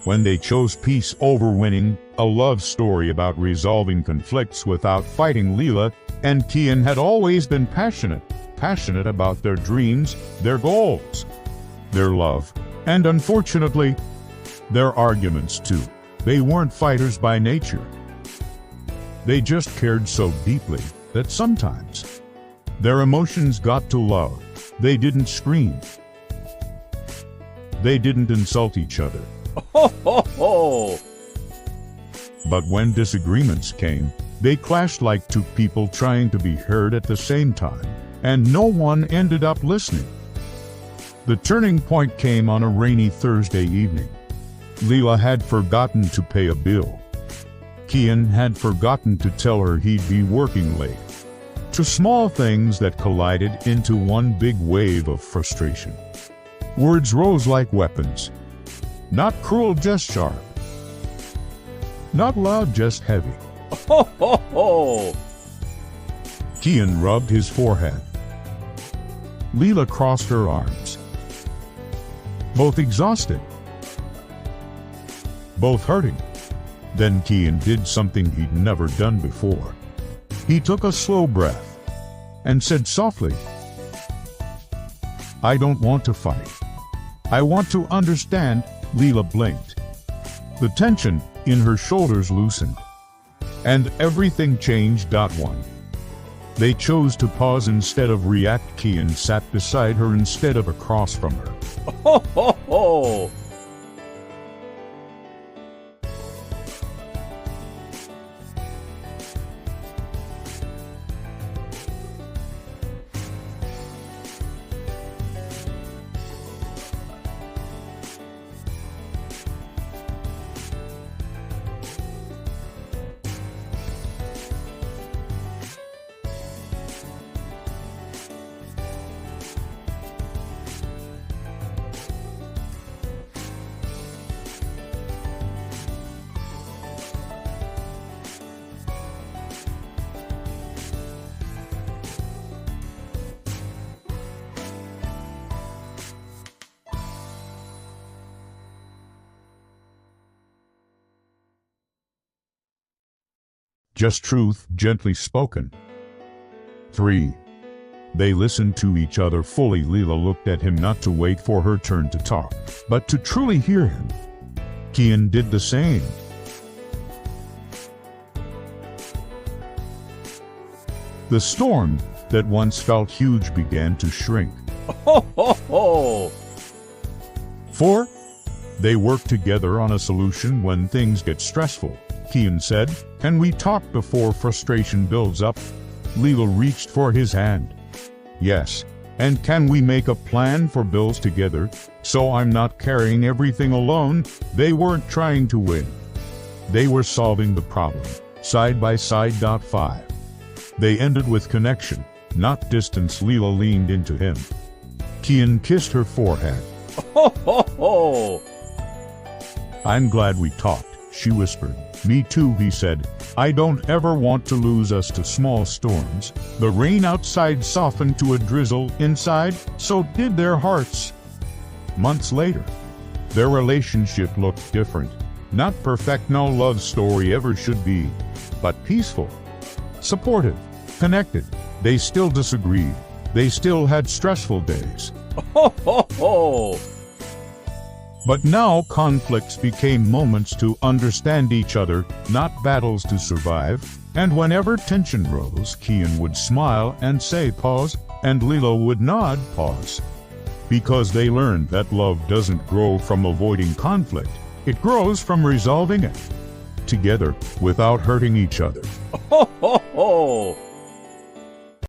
when they chose peace over winning, a love story about resolving conflicts without fighting. Leela and Kian had always been passionate about their dreams, their goals, their love, and unfortunately, their arguments too. They weren't fighters by nature. They just cared so deeply that sometimes their emotions got too loud. They didn't scream. They didn't insult each other. Ho, ho, ho. But when disagreements came, they clashed like two people trying to be heard at the same time, and no one ended up listening. The turning point came on a rainy Thursday evening. Leela had forgotten to pay a bill. Kian had forgotten to tell her he'd be working late. Two small things that collided into one big wave of frustration. Words rose like weapons. Not cruel, just sharp. Not loud, just heavy. Ho, ho, ho. Kian rubbed his forehead. Leela crossed her arms. Both exhausted. Both hurting. Then Kian did something he'd never done before. He took a slow breath and said softly, "I don't want to fight. I want to understand." Leela blinked. The tension in her shoulders loosened, and everything changed. One. They chose to pause instead of react. Kian sat beside her instead of across from her. Ho, ho, ho. Just truth, gently spoken. 3. They listened to each other fully. Leela looked at him not to wait for her turn to talk, but to truly hear him. Kian did the same. The storm that once felt huge began to shrink. Ho, ho, ho. 4. They worked together on a solution when things get stressful. Kian said, "Can we talk before frustration builds up?" Leela reached for his hand. "Yes. And can we make a plan for bills together, so I'm not carrying everything alone?" They weren't trying to win. They were solving the problem, side by side. 5. They ended with connection, not distance. Leela leaned into him. Kian kissed her forehead. Ho, ho, ho. "I'm glad we talked," she whispered. "Me too," he said. "I don't ever want to lose us to small storms." The rain outside softened to a drizzle inside, so did their hearts. Months later, their relationship looked different. Not perfect, no love story ever should be, but peaceful, supportive, connected. They still disagreed. They still had stressful days. Ho, ho, ho. But now conflicts became moments to understand each other, not battles to survive. And whenever tension rose, Kian would smile and say pause, and Leela would nod pause. Because they learned that love doesn't grow from avoiding conflict, it grows from resolving it together without hurting each other. Ho, ho, ho.